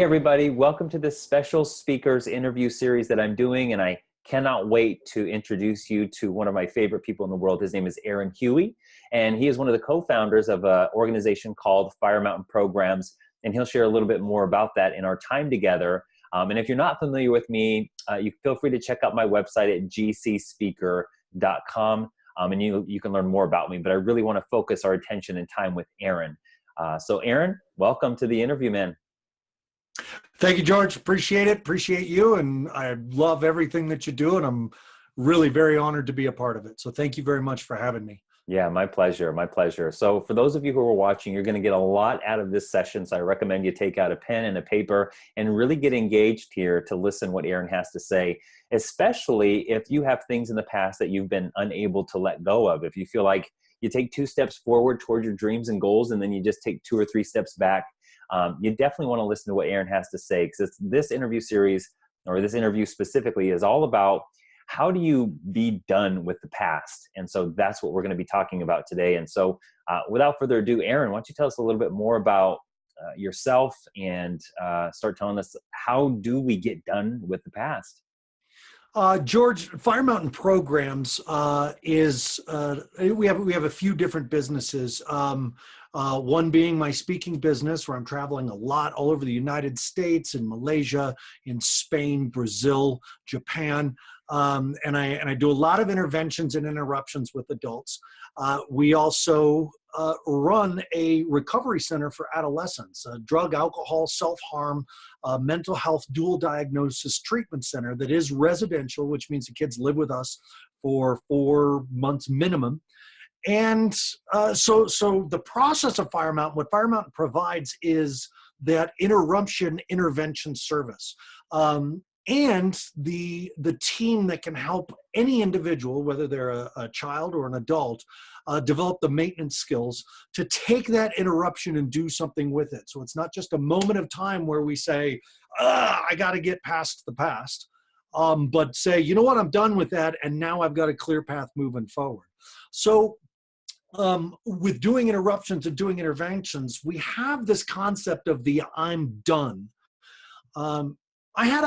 everybody. Welcome to this special speakers interview series that I'm doing, and I cannot wait to introduce you to one of my favorite people in the world. His name is Aaron Huey, and he is one of the co-founders of an organization called Fire Mountain Programs, and he'll share a little bit more about that in our time together. And if you're not familiar with me, you feel free to check out my website at gcspeaker.com, and you can learn more about me, but I really want to focus our attention and time with Aaron. So Aaron, welcome to the interview, man. Thank you, George. Appreciate it. Appreciate you. And I love everything that you do. And I'm really very honored to be a part of it. So thank you very much for having me. Yeah, my pleasure. My pleasure. So for those of you who are watching, you're going to get a lot out of this session. So I recommend you take out a pen and a paper and really get engaged here to listen what Aaron has to say, especially if you have things in the past that you've been unable to let go of. If you feel like you take 2 steps forward toward your dreams and goals, and then you just take 2 or 3 steps back, you definitely want to listen to what Aaron has to say, because this interview series, or this interview specifically, is all about how do you be done with the past. And so that's what we're going to be talking about today. And so without further ado, Aaron, why don't you tell us a little bit more about yourself and start telling us, how do we get done with the past? George, Fire Mountain Programs we have a few different businesses. One being my speaking business, where I'm traveling a lot all over the United States, in Malaysia, in Spain, Brazil, Japan, and I do a lot of interventions and interruptions with adults. We also run a recovery center for adolescents, a drug, alcohol, self-harm, mental health dual diagnosis treatment center that is residential, which means the kids live with us for 4 months minimum. And so the process of Fire Mountain, what Fire Mountain provides is that intervention service. And the team that can help any individual, whether they're a child or an adult, develop the maintenance skills to take that interruption and do something with it. So it's not just a moment of time where we say, I got to get past the past, but say, you know what, I'm done with that, and now I've got a clear path moving forward. So with doing interruptions and doing interventions, we have this concept of the I'm done. I had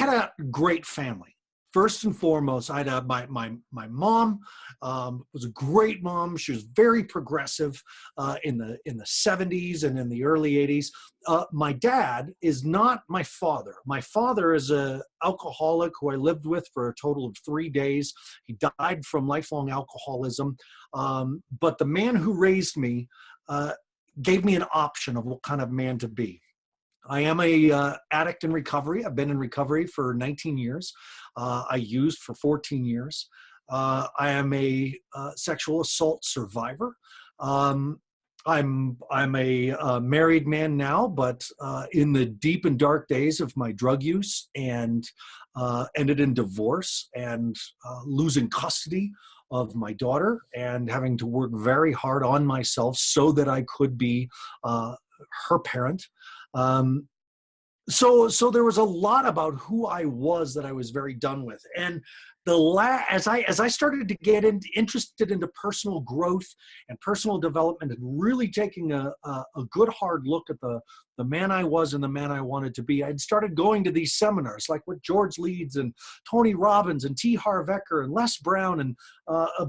a great family. First and foremost, I had my mom was a great mom. She was very progressive in the 70s and in the early 80s. My dad is not my father. My father is an alcoholic who I lived with for a total of 3 days. He died from lifelong alcoholism. But the man who raised me gave me an option of what kind of man to be. I am a addict in recovery. I've been in recovery for 19 years. I used for 14 years. I am a sexual assault survivor. I'm a married man now, but in the deep and dark days of my drug use, and ended in divorce and losing custody of my daughter, and having to work very hard on myself so that I could be her parent. So there was a lot about who I was that I was very done with. And as I started to get interested into personal growth and personal development, and really taking a good hard look at the man I was and the man I wanted to be, I'd started going to these seminars like what George Leeds and Tony Robbins and T. Harv Eker and Les Brown and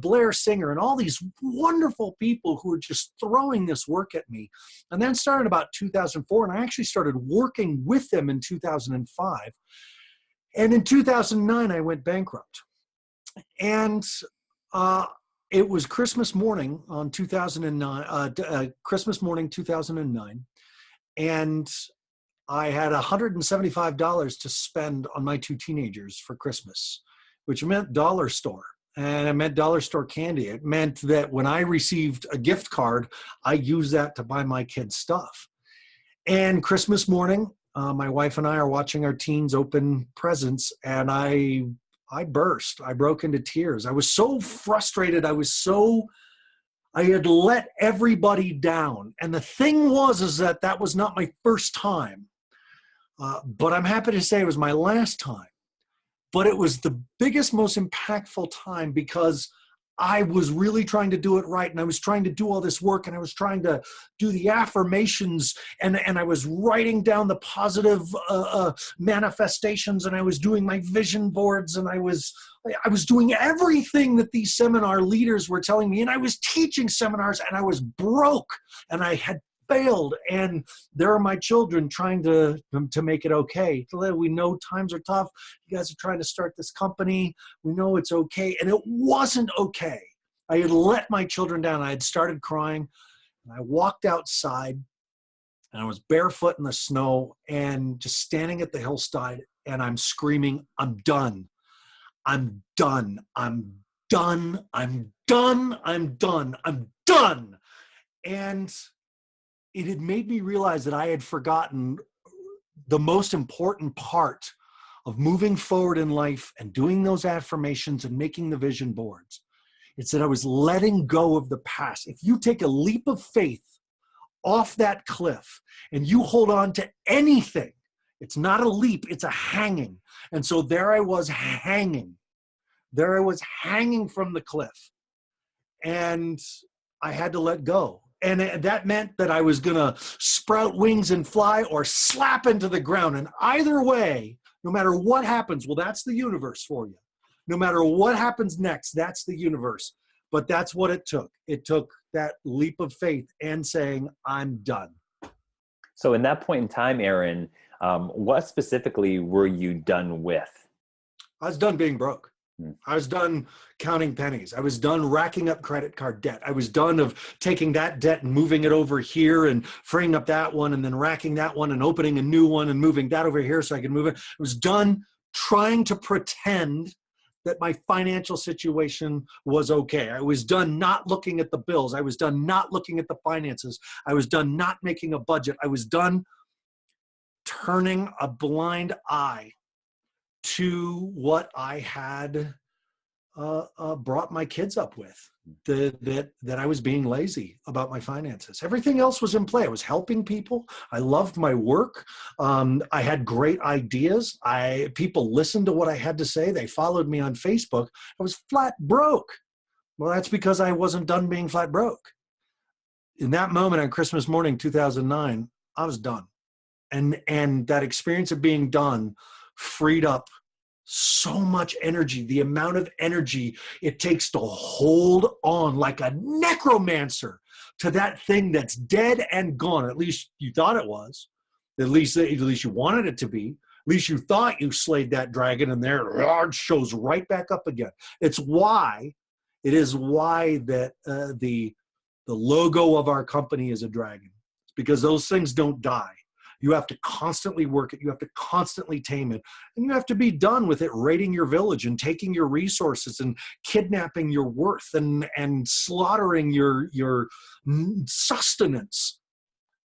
Blair Singer and all these wonderful people who were just throwing this work at me. And then started about 2004, and I actually started working with them in 2005. And in 2009, I went bankrupt. And it was Christmas morning on 2009, Christmas morning 2009, and I had $175 to spend on my 2 teenagers for Christmas, which meant dollar store. And it meant dollar store candy. It meant that when I received a gift card, I used that to buy my kids stuff. And Christmas morning, my wife and I are watching our teens open presents, and I burst. I broke into tears. I was so frustrated. I had let everybody down. And the thing was that was not my first time. But I'm happy to say it was my last time. But it was the biggest, most impactful time, because I was really trying to do it right. And I was trying to do all this work, and I was trying to do the affirmations, and I was writing down the positive manifestations, and I was doing my vision boards, and I was doing everything that these seminar leaders were telling me, and I was teaching seminars, and I was broke, and I had failed. And there are my children trying to make it okay. We know times are tough. You guys are trying to start this company. We know it's okay. And it wasn't okay. I had let my children down. I had started crying, and I walked outside, and I was barefoot in the snow and just standing at the hillside, and I'm screaming, I'm done. I'm done. I'm done. I'm done. I'm done. I'm done. And it had made me realize that I had forgotten the most important part of moving forward in life and doing those affirmations and making the vision boards. It's that I was letting go of the past. If you take a leap of faith off that cliff and you hold on to anything, it's not a leap, it's a hanging. And so there I was hanging. There I was hanging from the cliff. And I had to let go. And that meant that I was going to sprout wings and fly or slap into the ground. And either way, no matter what happens, well, that's the universe for you. No matter what happens next, that's the universe. But that's what it took. It took that leap of faith and saying, I'm done. So in that point in time, Aaron, what specifically were you done with? I was done being broke. I was done counting pennies. I was done racking up credit card debt. I was done of taking that debt and moving it over here and freeing up that one and then racking that one and opening a new one and moving that over here so I could move it. I was done trying to pretend that my financial situation was okay. I was done not looking at the bills. I was done not looking at the finances. I was done not making a budget. I was done turning a blind eye to what I had brought my kids up with, that I was being lazy about my finances. Everything else was in play. I was helping people. I loved my work. I had great ideas. People listened to what I had to say. They followed me on Facebook. I was flat broke. Well, that's because I wasn't done being flat broke. In that moment on Christmas morning, 2009, I was done. And that experience of being done freed up so much energy, the amount of energy it takes to hold on like a necromancer to that thing that's dead and gone. At least you thought it was. At least you wanted it to be. At least you thought you slayed that dragon, and there it shows right back up again. It is why that the logo of our company is a dragon. It's because those things don't die. You have to constantly work it. You have to constantly tame it. And you have to be done with it raiding your village and taking your resources and kidnapping your worth and slaughtering your sustenance.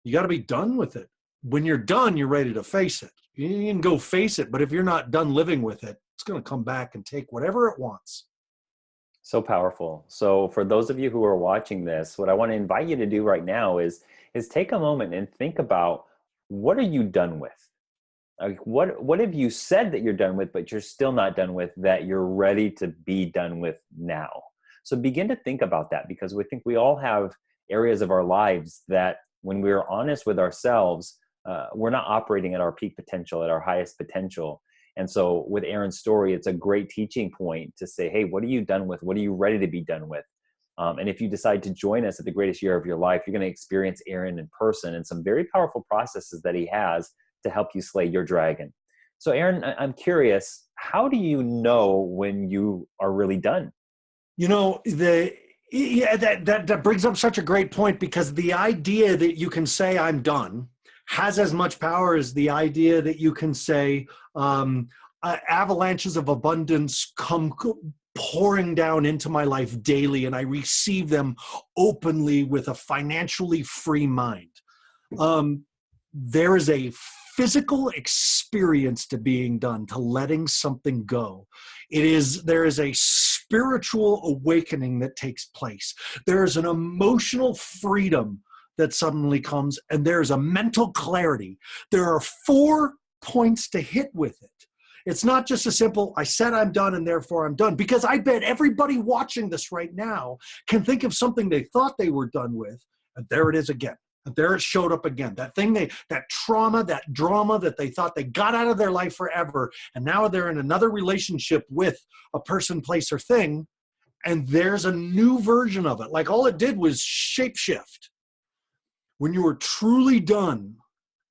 You got to be done with it. When you're done, you're ready to face it. You can go face it, but if you're not done living with it, it's going to come back and take whatever it wants. So powerful. So for those of you who are watching this, what I want to invite you to do right now is take a moment and think about, what are you done with? Like what have you said that you're done with, but you're still not done with, that you're ready to be done with now? So begin to think about that, because we think we all have areas of our lives that when we're honest with ourselves, we're not operating at our peak potential, at our highest potential. And so with Aaron's story, it's a great teaching point to say, hey, what are you done with? What are you ready to be done with? And if you decide to join us at the greatest year of your life, you're going to experience Aaron in person and some very powerful processes that he has to help you slay your dragon. So Aaron, I'm curious, how do you know when you are really done? You know, that brings up such a great point, because the idea that you can say I'm done has as much power as the idea that you can say avalanches of abundance come pouring down into my life daily, and I receive them openly with a financially free mind. There is a physical experience to being done, to letting something go. There is a spiritual awakening that takes place. There is an emotional freedom that suddenly comes, and there is a mental clarity. There are 4 points to hit with it. It's not just a simple, I said I'm done and therefore I'm done. Because I bet everybody watching this right now can think of something they thought they were done with, and there it is again. And there it showed up again. That thing that trauma, that drama that they thought they got out of their life forever, and now they're in another relationship with a person, place, or thing, and there's a new version of it. Like all it did was shapeshift. When you were truly done,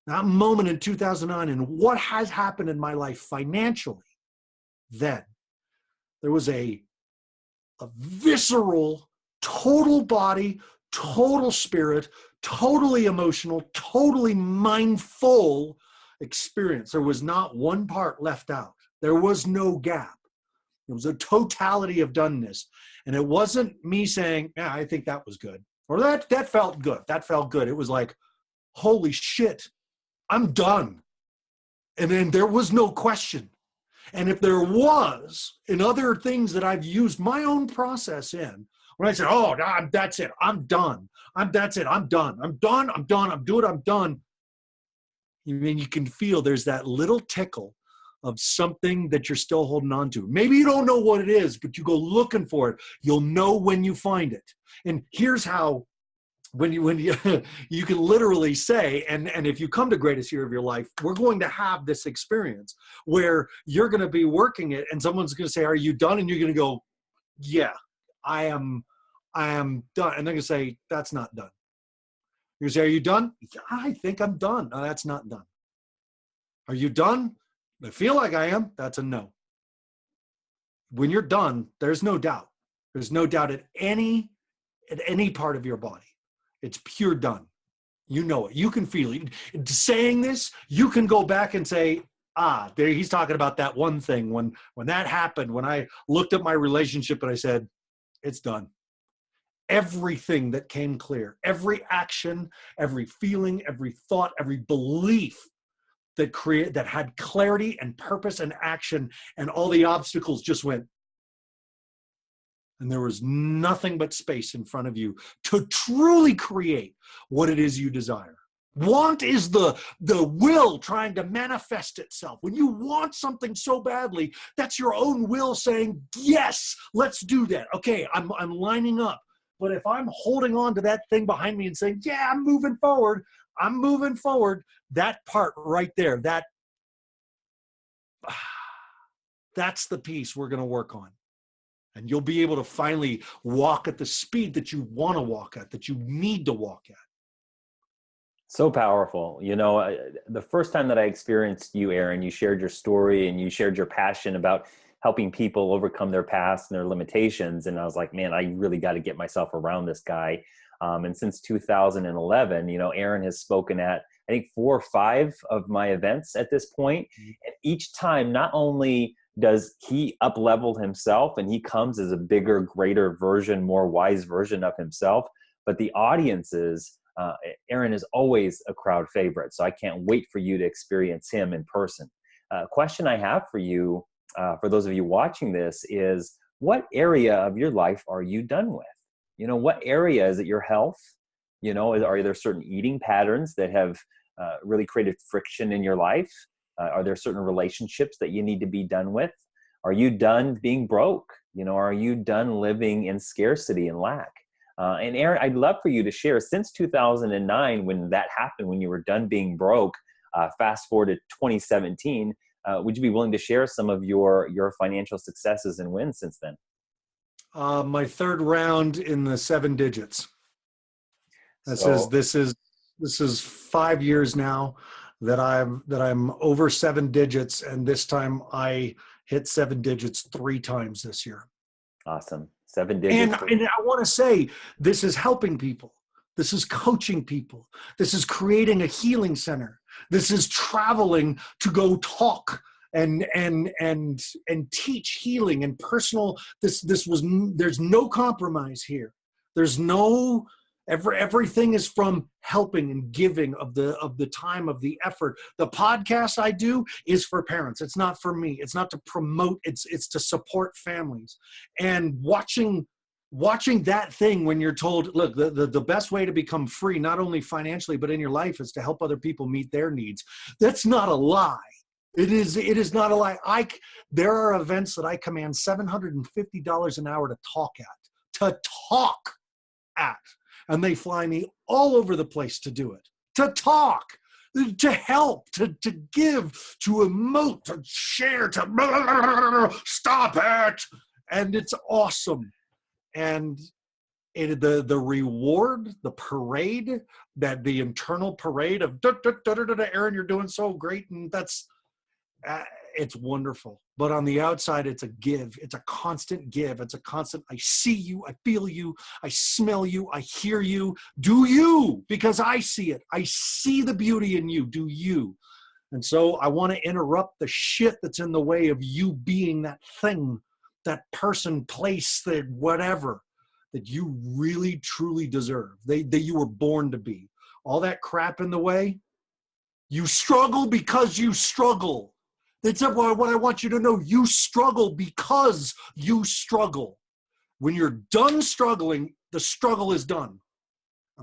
that moment in 2009, and what has happened in my life financially, then there was a visceral, total body, total spirit, totally emotional, totally mindful experience. There was not one part left out. There was no gap. It was a totality of doneness. And it wasn't me saying, yeah, I think that was good. Or that felt good. That felt good. It was like, holy shit, I'm done. And then there was no question. And if there was, in other things that I've used my own process in, when I said, oh, that's it, I'm done. That's it, I'm done. I'm done, I'm doing, I'm done. I mean, you can feel there's that little tickle of something that you're still holding on to. Maybe you don't know what it is, but you go looking for it. You'll know when you find it. And here's how, when you you can literally say, and if you come to greatest year of your life, we're going to have this experience where you're going to be working it, and someone's going to say, are you done? And you're going to go, yeah, I am done. And they're going to say, that's not done. You're going to say, are you done? I think I'm done. No, that's not done. Are you done? I feel like I am. That's a no. When you're done, there's no doubt. There's no doubt at any part of your body. It's pure done. You know it. You can feel it. Saying this, you can go back and say, there he's talking about that one thing. When that happened, when I looked at my relationship and I said, it's done. Everything that came clear, every action, every feeling, every thought, every belief that had clarity and purpose and action, and all the obstacles just went. And there was nothing but space in front of you to truly create what it is you desire. Want is the will trying to manifest itself. When you want something so badly, that's your own will saying, yes, let's do that. Okay, I'm lining up. But if I'm holding on to that thing behind me and saying, yeah, I'm moving forward, that part right there, that's the piece we're going to work on. And you'll be able to finally walk at the speed that you want to walk at, that you need to walk at. So powerful. You know, the first time that I experienced you, Aaron, you shared your story and you shared your passion about helping people overcome their past and their limitations. And I was like, man, I really got to get myself around this guy. And since 2011, you know, Aaron has spoken at, I think, 4 or 5 of my events at this point. And each time, not only does he up-level himself and he comes as a bigger, greater version, more wise version of himself, but the audiences, Aaron is always a crowd favorite. So I can't wait for you to experience him in person. Question I have for you, for those of you watching this, is what area of your life are you done with? You know, what area? Is it your health? You know, are there certain eating patterns that have really created friction in your life? Are there certain relationships that you need to be done with? Are you done being broke? You know, are you done living in scarcity and lack? And Aaron, I'd love for you to share, since 2009, when that happened, when you were done being broke, fast forward to 2017, would you be willing to share some of your financial successes and wins since then? My third round in the 7 digits. This is 5 years now that I'm over 7 digits, and this time I hit 7 digits 3 times this year. Awesome. 7 digits. And I want to say, this is helping people. This is coaching people. This is creating a healing center. This is traveling to go talk and teach healing and personal. There's no compromise here. There's no, everything is from helping and giving of the time, of the effort. The podcast I do is for parents. It's not for me. It's not to promote. It's to support families. And watching that thing when you're told, look, the best way to become free, not only financially, but in your life, is to help other people meet their needs. That's not a lie. It is not a lie. There are events that I command $750 an hour to talk at. And they fly me all over the place to do it, to talk, to help, to give, to emote, to share, to stop it. And it's awesome. And the reward, the parade, that the internal parade of Aaron, you're doing so great, and that's it's wonderful. But on the outside, it's a give. It's a constant give. It's a constant, I see you, I feel you, I smell you, I hear you. Do you? Because I see it. I see the beauty in you. Do you? And so I want to interrupt the shit that's in the way of you being that thing, that person, place, that whatever, that you really, truly deserve, that you were born to be. All that crap in the way, you struggle because you struggle. That's what I want you to know. You struggle because you struggle. When you're done struggling, the struggle is done.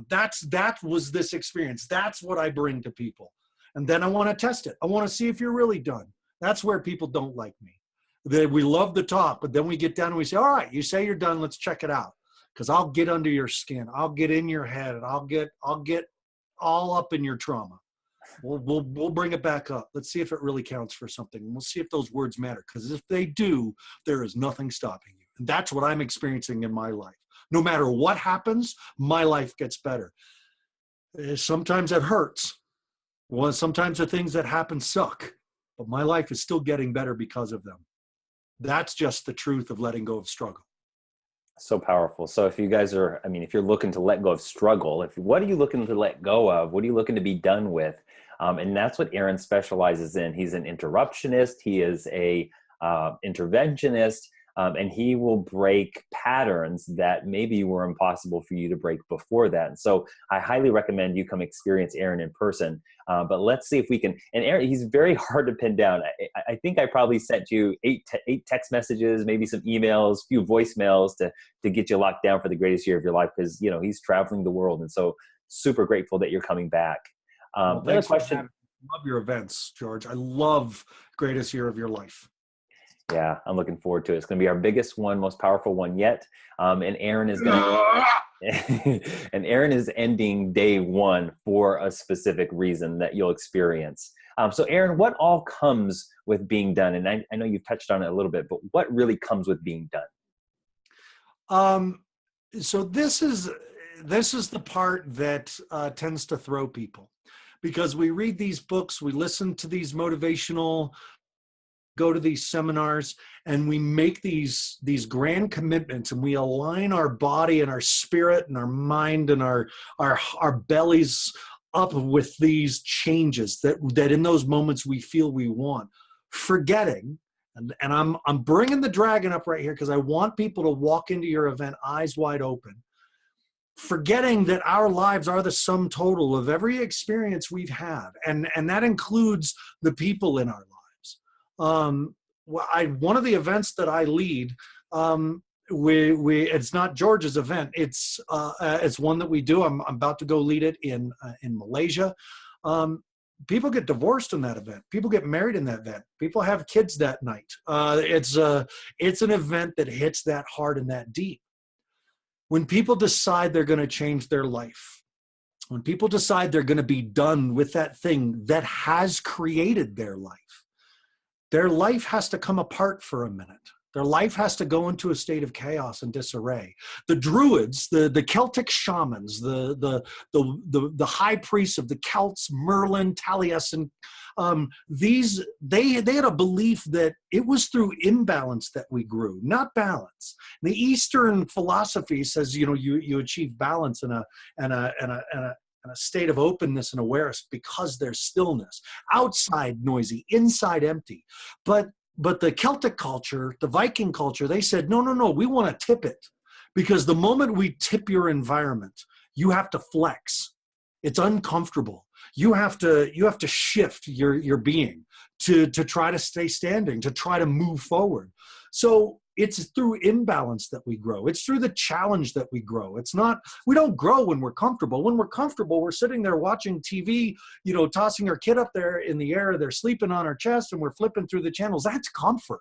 That was this experience. That's what I bring to people. And then I want to test it. I want to see if you're really done. That's where people don't like me. We love the talk, but then we get down and we say, all right, you say you're done. Let's check it out. Because I'll get under your skin. I'll get in your head. And I'll get all up in your trauma. We'll bring it back up. Let's see if it really counts for something. We'll see if those words matter. Because if they do, there is nothing stopping you. And that's what I'm experiencing in my life. No matter what happens, my life gets better. Sometimes it hurts. Well, sometimes the things that happen suck. But my life is still getting better because of them. That's just the truth of letting go of struggle. So powerful. So if you guys are, if you're looking to let go of struggle, what are you looking to let go of? What are you looking to be done with? And that's what Aaron specializes in. He's an interruptionist. He is a interventionist, and he will break patterns that maybe were impossible for you to break before that. And so I highly recommend you come experience Aaron in person. But let's see if we can. And Aaron, he's very hard to pin down. I think I probably sent you eight text messages, maybe some emails, a few voicemails to get you locked down for the greatest year of your life, because he's traveling the world. And so super grateful that you're coming back. Another question. I love your events, George. I love greatest year of your life. Yeah, I'm looking forward to it. It's going to be our biggest one, most powerful one yet. And Aaron is going to, and Aaron is ending day one for a specific reason that you'll experience. So Aaron, what all comes with being done? And I know you've touched on it a little bit, but what really comes with being done? So this is the part that tends to throw people, because we read these books, we listen to these motivational, go to these seminars, and we make these grand commitments, and we align our body and our spirit and our mind and our bellies up with these changes that in those moments we feel we want, forgetting. And I'm bringing the dragon up right here because I want people to walk into your event eyes wide open, forgetting that our lives are the sum total of every experience we've had. And that includes the people in our lives. One of the events that I lead, it's not George's event. It's one that we do. I'm about to go lead it in Malaysia. People get divorced in that event. People get married in that event. People have kids that night. It's an event that hits that hard and that deep. When people decide they're going to change their life, when people decide they're going to be done with that thing that has created their life has to come apart for a minute. Their life has to go into a state of chaos and disarray. The Druids, the Celtic shamans, the high priests of the Celts, Merlin, Taliesin, they had a belief that it was through imbalance that we grew, not balance. The Eastern philosophy says, you achieve balance in a state of openness and awareness because there's stillness. Outside noisy, inside empty. But the Celtic culture, the Viking culture, they said, no, we want to tip it. Because the moment we tip your environment, you have to flex. It's uncomfortable. You have to shift your being to try to stay standing, to try to move forward. So It's through imbalance that we grow. It's through the challenge that we grow. It's not, we don't grow when we're comfortable. When we're comfortable, we're sitting there watching TV, tossing our kid up there in the air. They're sleeping on our chest and we're flipping through the channels. That's comfort.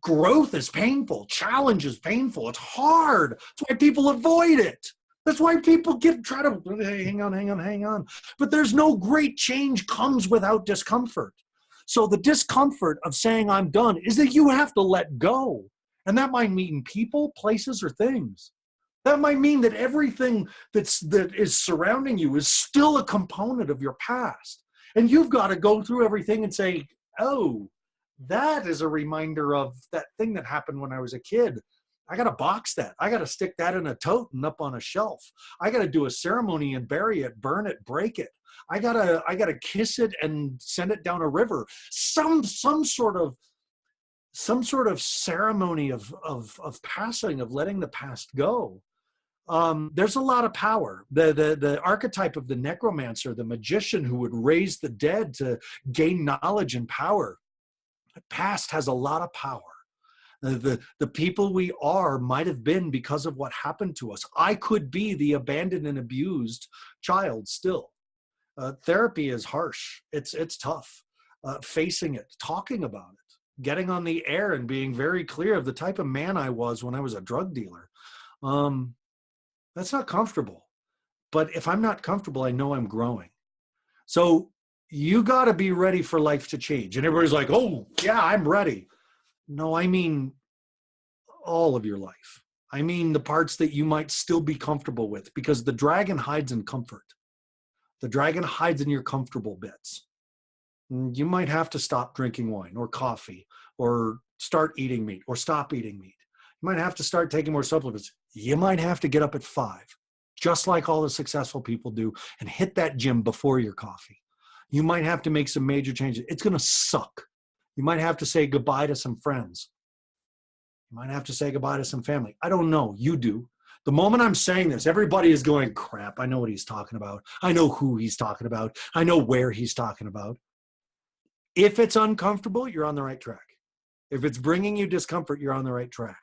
Growth is painful. Challenge is painful. It's hard. That's why people avoid it. That's why people try to, hey, hang on. But there's no great change comes without discomfort. So the discomfort of saying I'm done is that you have to let go. And that might mean people, places, or things. That might mean that everything that is surrounding you is still a component of your past. And you've got to go through everything and say, oh, that is a reminder of that thing that happened when I was a kid. I got to box that. I got to stick that in a tote and up on a shelf. I got to do a ceremony and bury it, burn it, break it. I gotta kiss it and send it down a river. Some sort of ceremony of passing, of letting the past go. There's a lot of power. The archetype of the necromancer, the magician who would raise the dead to gain knowledge and power. The past has a lot of power. The people we are might have been because of what happened to us. I could be the abandoned and abused child still. Therapy is harsh. It's tough. Facing it, talking about it, getting on the air and being very clear of the type of man I was when I was a drug dealer. That's not comfortable. But if I'm not comfortable, I know I'm growing. So you got to be ready for life to change. And everybody's like, oh, yeah, I'm ready. No, I mean all of your life. I mean the parts that you might still be comfortable with, because the dragon hides in comfort. The dragon hides in your comfortable bits. You might have to stop drinking wine or coffee or start eating meat or stop eating meat. You might have to start taking more supplements. You might have to get up at 5, just like all the successful people do, and hit that gym before your coffee. You might have to make some major changes. It's going to suck. You might have to say goodbye to some friends. You might have to say goodbye to some family. I don't know. You do. The moment I'm saying this, everybody is going, crap, I know what he's talking about. I know who he's talking about. I know where he's talking about. If it's uncomfortable, you're on the right track. If it's bringing you discomfort, you're on the right track.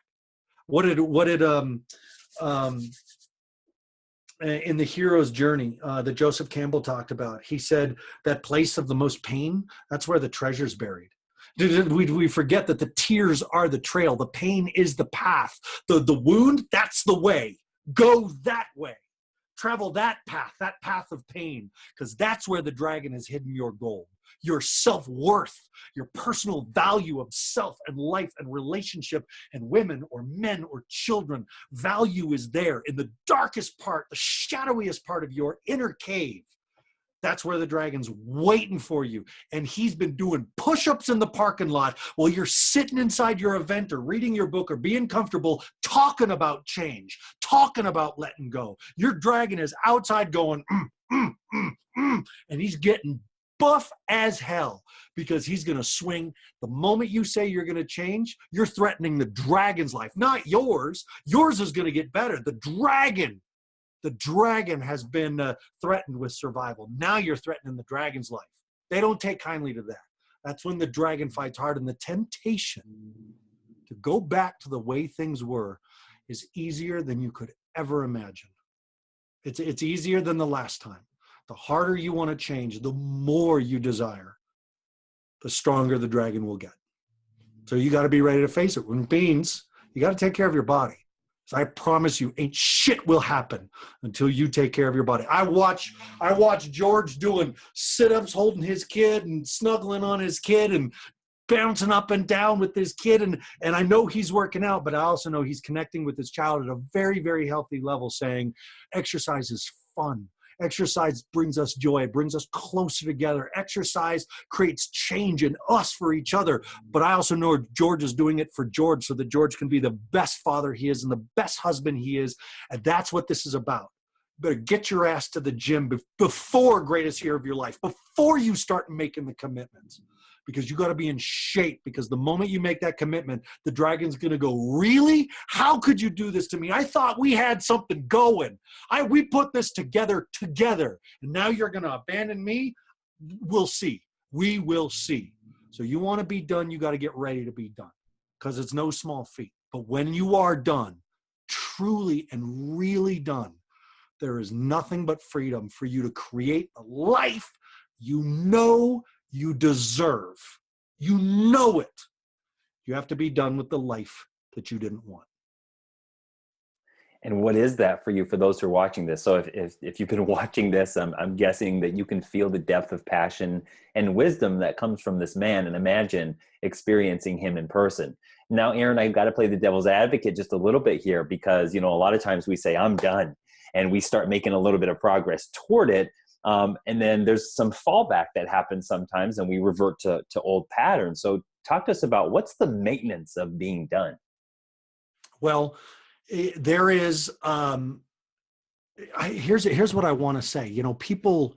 What did in the hero's journey that Joseph Campbell talked about, he said that place of the most pain, that's where the treasure's buried. We forget that the tears are the trail. The pain is the path. The wound, that's the way. Go that way. Travel that path of pain, because that's where the dragon has hidden your gold. Your self-worth, your personal value of self and life and relationship and women or men or children. Value is there in the darkest part, the shadowiest part of your inner cave. That's where the dragon's waiting for you. And he's been doing push-ups in the parking lot while you're sitting inside your event or reading your book or being comfortable, talking about change, talking about letting go. Your dragon is outside going, and he's getting buff as hell, because he's going to swing. The moment you say you're going to change, you're threatening the dragon's life, not yours. Yours is going to get better. The dragon has been threatened with survival. Now you're threatening the dragon's life. They don't take kindly to that. That's when the dragon fights hard, and the temptation to go back to the way things were is easier than you could ever imagine. It's easier than the last time. The harder you want to change, the more you desire, the stronger the dragon will get. So you got to be ready to face it. When beans, you got to take care of your body. So I promise you, ain't shit will happen until you take care of your body. I watch George doing sit-ups, holding his kid and snuggling on his kid and bouncing up and down with his kid. And I know he's working out, but I also know he's connecting with his child at a very, very healthy level, saying exercise is fun. Exercise brings us joy, brings us closer together. Exercise creates change in us for each other. But I also know George is doing it for George, so that George can be the best father he is and the best husband he is. And that's what this is about. You better get your ass to the gym before greatest year of your life, before you start making the commitments. Because you got to be in shape, because the moment you make that commitment, the dragon's going to go, really? How could you do this to me? I thought we had something going. We put this together, and now you're going to abandon me? We'll see. We will see. So you want to be done, you got to get ready to be done. because it's no small feat. But when you are done, truly and really done, there is nothing but freedom for you to create a life you know you deserve. You know it. You have to be done with the life that you didn't want. And what is that for you, for those who are watching this? So if you've been watching this, I'm guessing that you can feel the depth of passion and wisdom that comes from this man, and imagine experiencing him in person. Now, Aaron, I've got to play the devil's advocate just a little bit here, because, a lot of times we say, I'm done, and we start making a little bit of progress toward it. And then there's some fallback that happens sometimes, and we revert to old patterns. So talk to us about what's the maintenance of being done? Well, there is, here's what I want to say. People,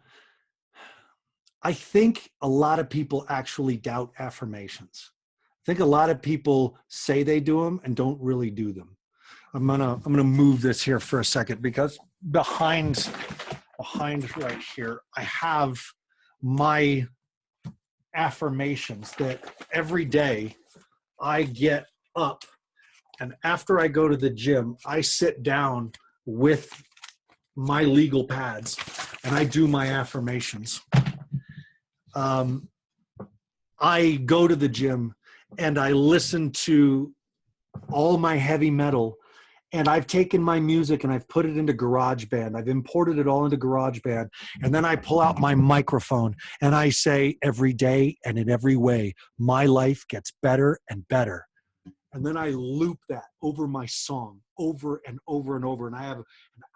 I think a lot of people actually doubt affirmations. I think a lot of people say they do them and don't really do them. I'm gonna move this here for a second, because behind right here, I have my affirmations that every day I get up, and after I go to the gym, I sit down with my legal pads and I do my affirmations. I go to the gym and I listen to all my heavy metal, and I've taken my music and I've put it into GarageBand. I've imported it all into GarageBand. And then I pull out my microphone and I say, every day and in every way, my life gets better and better. And then I loop that over my song over and over and over. And I have an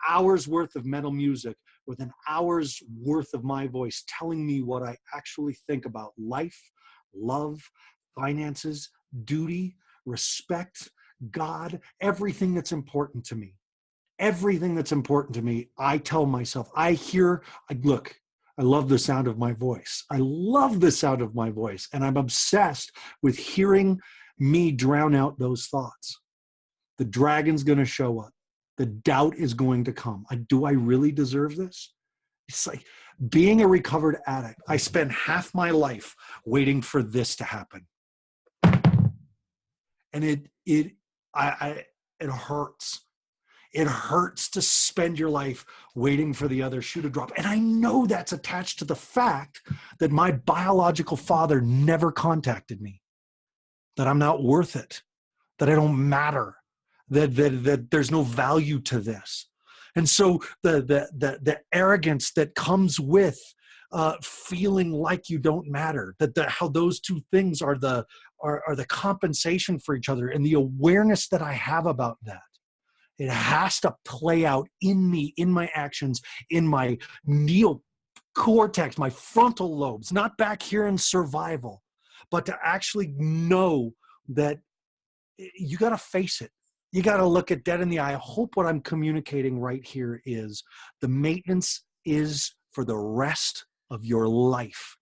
hour's worth of metal music with an hour's worth of my voice telling me what I actually think about life, love, finances, duty, respect, God, everything that's important to me. Everything that's important to me, I tell myself, I love the sound of my voice. I love the sound of my voice. And I'm obsessed with hearing me drown out those thoughts. The dragon's going to show up. The doubt is going to come. Do I really deserve this? It's like being a recovered addict. I spent half my life waiting for this to happen. And it hurts. It hurts to spend your life waiting for the other shoe to drop. And I know that's attached to the fact that my biological father never contacted me, that I'm not worth it, that I don't matter, that there's no value to this. And so the arrogance that comes with feeling like you don't matter, how those two things are the compensation for each other, and the awareness that I have about that, it has to play out in me, in my actions, in my neocortex, my frontal lobes, not back here in survival, but to actually know that you got to face it. You got to look it dead in the eye. I hope what I'm communicating right here is the maintenance is for the rest of your life.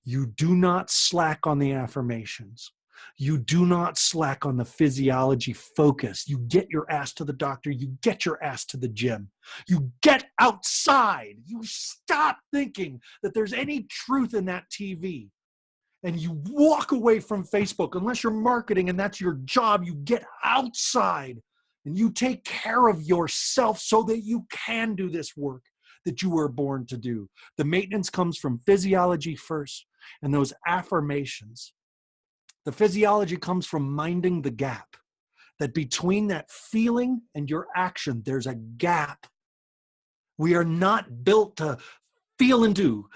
You do not slack on the affirmations. You do not slack on the physiology focus. You get your ass to the doctor. You get your ass to the gym. You get outside. You stop thinking that there's any truth in that TV. And you walk away from Facebook, unless you're marketing and that's your job. You get outside and you take care of yourself so that you can do this work that you were born to do. The maintenance comes from physiology first, and those affirmations. The physiology comes from minding the gap, that between that feeling and your action, there's a gap. We are not built to feel and do.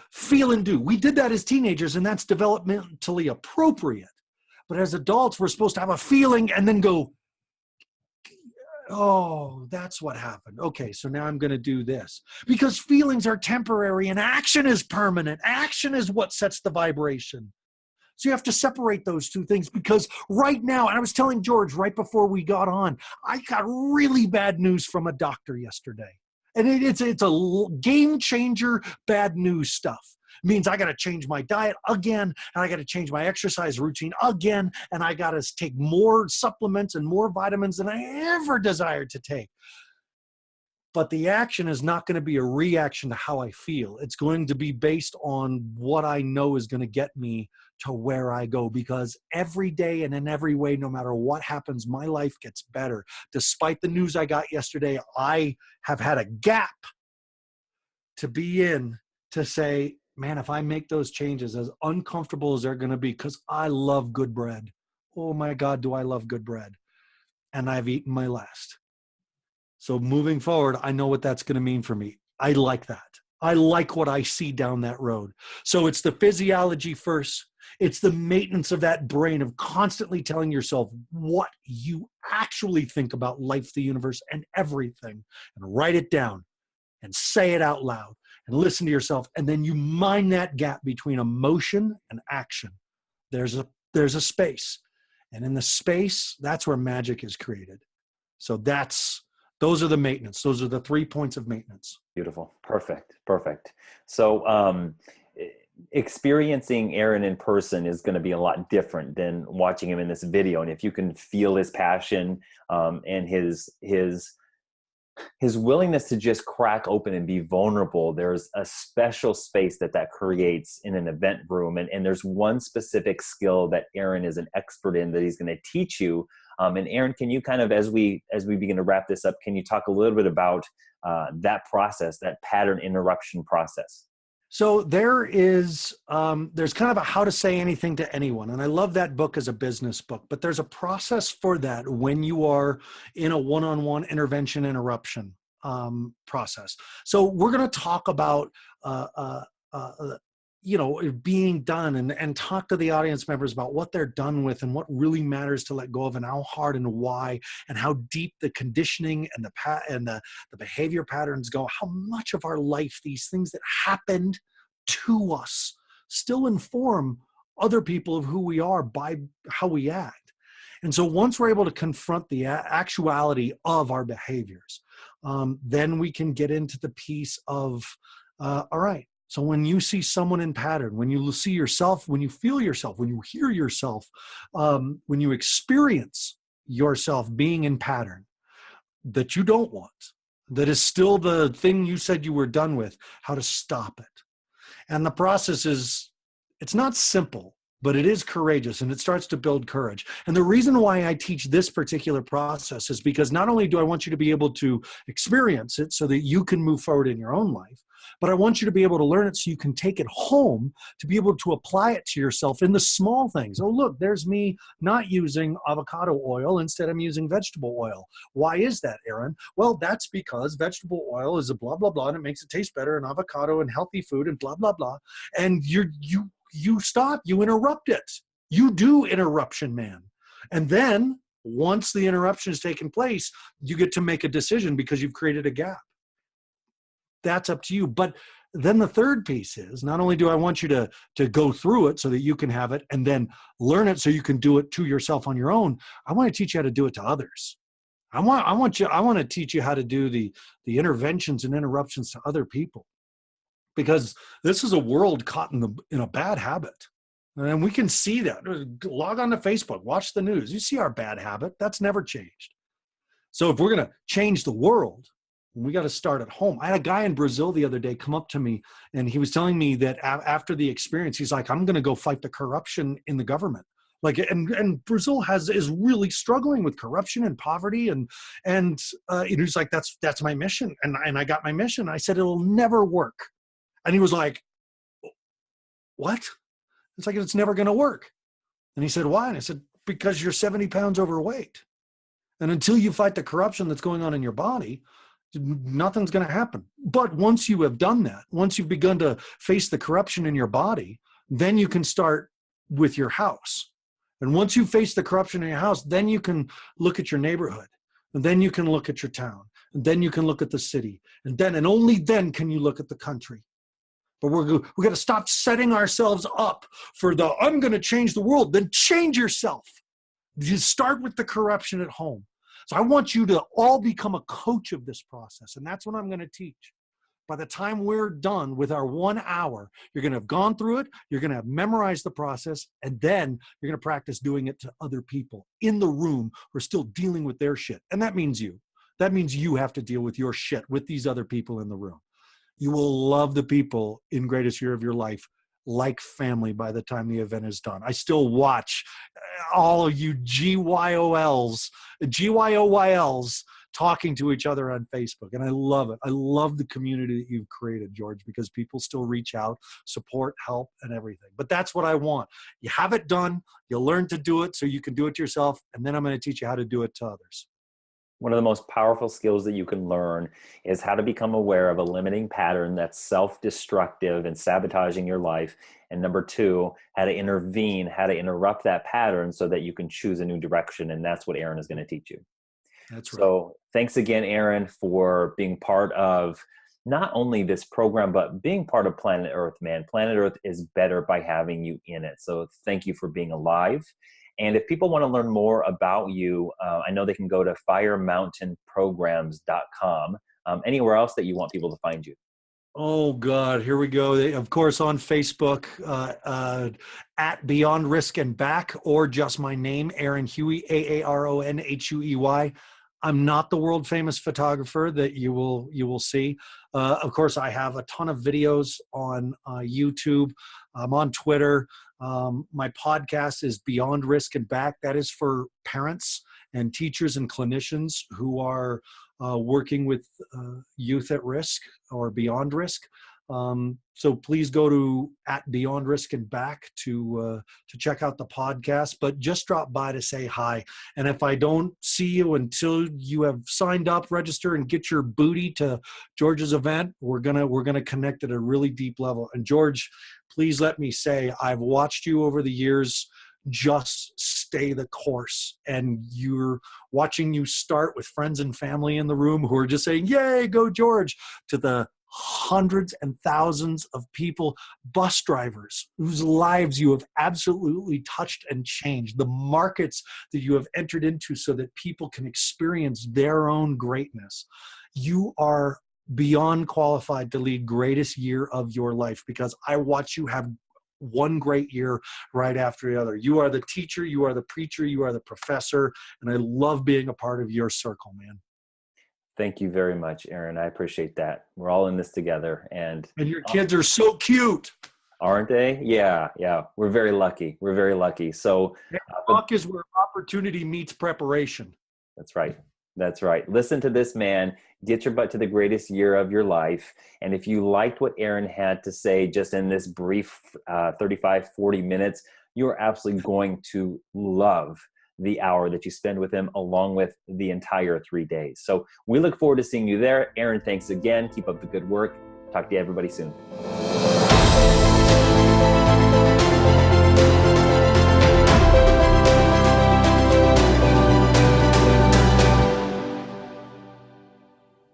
We did that as teenagers, and that's developmentally appropriate. But as adults, we're supposed to have a feeling and then go, oh, that's what happened. Okay, so now I'm going to do this. Because feelings are temporary and action is permanent. Action is what sets the vibration. So you have to separate those two things, because right now, and I was telling George right before we got on, I got really bad news from a doctor yesterday. And it's a game changer, bad news stuff. It means I got to change my diet again, and I got to change my exercise routine again, and I got to take more supplements and more vitamins than I ever desired to take. But the action is not going to be a reaction to how I feel. It's going to be based on what I know is going to get me to where I go, because every day and in every way, no matter what happens, my life gets better. Despite the news I got yesterday, I have had a gap to be in to say, man, if I make those changes, as uncomfortable as they're going to be, because I love good bread. Oh my God, do I love good bread. And I've eaten my last. So moving forward, I know what that's going to mean for me. I like that. I like what I see down that road. So it's the physiology first. It's the maintenance of that brain of constantly telling yourself what you actually think about life, the universe, and everything, and write it down and say it out loud and listen to yourself. And then you mind that gap between emotion and action. There's a space. And in the space, that's where magic is created. So those are the maintenance. Those are the 3 points of maintenance. Beautiful. Perfect. So experiencing Aaron in person is going to be a lot different than watching him in this video. And if you can feel his passion and his willingness to just crack open and be vulnerable, there's a special space that creates in an event room. And there's one specific skill that Aaron is an expert in that he's going to teach you. And Aaron, can you kind of, as we begin to wrap this up, can you talk a little bit about that process, that pattern interruption process? So there's kind of a how to say anything to anyone. And I love that book as a business book, but there's a process for that when you are in a one-on-one intervention interruption process. So we're going to talk about, being done and talk to the audience members about what they're done with and what really matters to let go of and how hard and why and how deep the conditioning and the behavior patterns go, how much of our life these things that happened to us still inform other people of who we are by how we act. And so once we're able to confront the actuality of our behaviors, then we can get into the piece of, all right, so when you see someone in pattern, when you see yourself, when you feel yourself, when you hear yourself, when you experience yourself being in pattern that you don't want, that is still the thing you said you were done with, how to stop it. And the process it's not simple, but it is courageous and it starts to build courage. And the reason why I teach this particular process is because not only do I want you to be able to experience it so that you can move forward in your own life, but I want you to be able to learn it so you can take it home to be able to apply it to yourself in the small things. Oh, look, there's me not using avocado oil. Instead, I'm using vegetable oil. Why is that, Aaron? Well, that's because vegetable oil is a blah, blah, blah, and it makes it taste better, and avocado and healthy food and blah, blah, blah. And you stop, you interrupt it. You do interruption, man. And then once the interruption has taken place, you get to make a decision because you've created a gap. That's up to you. But then the third piece is, not only do I want you to go through it so that you can have it and then learn it so you can do it to yourself on your own, I want to teach you how to do it to others. I want to teach you how to do the interventions and interruptions to other people. Because this is a world caught in a bad habit. And we can see that. Log on to Facebook, watch the news. You see our bad habit. That's never changed. So if we're going to change the world, we got to start at home. I had a guy in Brazil the other day come up to me, and he was telling me that after the experience, he's like, I'm going to go fight the corruption in the government. Like, and Brazil is really struggling with corruption and poverty. And he's like, that's my mission. And I got my mission. I said, it'll never work. And he was like, what? It's like, it's never going to work. And he said, why? And I said, because you're 70 pounds overweight. And until you fight the corruption that's going on in your body, nothing's going to happen. But once you have done that, once you've begun to face the corruption in your body, then you can start with your house. And once you face the corruption in your house, then you can look at your neighborhood. And then you can look at your town. And then you can look at the city. And only then can you look at the country. But we're got to stop setting ourselves up for I'm going to change the world. Then change yourself. You start with the corruption at home. So I want you to all become a coach of this process. And that's what I'm going to teach. By the time we're done with our 1 hour, you're going to have gone through it. You're going to have memorized the process. And then you're going to practice doing it to other people in the room who are still dealing with their shit. And that means you. That means you have to deal with your shit with these other people in the room. You will love the people in greatest year of your life like family by the time the event is done. I still watch all of you GYOYLs talking to each other on Facebook. And I love it. I love the community that you've created, George, because people still reach out, support, help, and everything. But that's what I want. You have it done. You learn to do it so you can do it yourself. And then I'm going to teach you how to do it to others. One of the most powerful skills that you can learn is how to become aware of a limiting pattern that's self-destructive and sabotaging your life. And number two, how to intervene, how to interrupt that pattern so that you can choose a new direction. And that's what Aaron is going to teach you. That's right. So thanks again, Aaron, for being part of not only this program, but being part of Planet Earth, man. Planet Earth is better by having you in it. So thank you for being alive. And if people want to learn more about you, I know they can go to firemountainprograms.com. Anywhere else that you want people to find you? Oh God, here we go. Of course, on Facebook, at Beyond Risk and Back, or just my name, Aaron Huey, AARONHUEY. I'm not the world famous photographer that you will see. Of course, I have a ton of videos on YouTube. I'm on Twitter. My podcast is Beyond Risk and Back. That is for parents and teachers and clinicians who are working with youth at risk or beyond risk. So please go to at Beyond Risk and Back to check out the podcast, but just drop by to say hi. And if I don't see you until you have signed up, register, and get your booty to George's event, we're gonna connect at a really deep level. And George, please let me say, I've watched you over the years. Just stay the course, and you're watching you start with friends and family in the room who are just saying, yay, go George, to the hundreds and thousands of people, bus drivers whose lives you have absolutely touched and changed, the markets that you have entered into so that people can experience their own greatness. You are beyond qualified to lead greatest year of your life, because I watch you have one great year right after the other. You are the teacher, you are the preacher, you are the professor, and I love being a part of your circle, man. Thank you very much, Aaron. I appreciate that. We're all in this together. And your kids are so cute. Aren't they? Yeah. We're very lucky. We're very lucky. So luck is where opportunity meets preparation. That's right. That's right. Listen to this man. Get your butt to the greatest year of your life. And if you liked what Aaron had to say just in this brief 35, 40 minutes, you're absolutely going to love the hour that you spend with him, along with the entire 3 days. So we look forward to seeing you there. Aaron, thanks again. Keep up the good work. Talk to you everybody soon.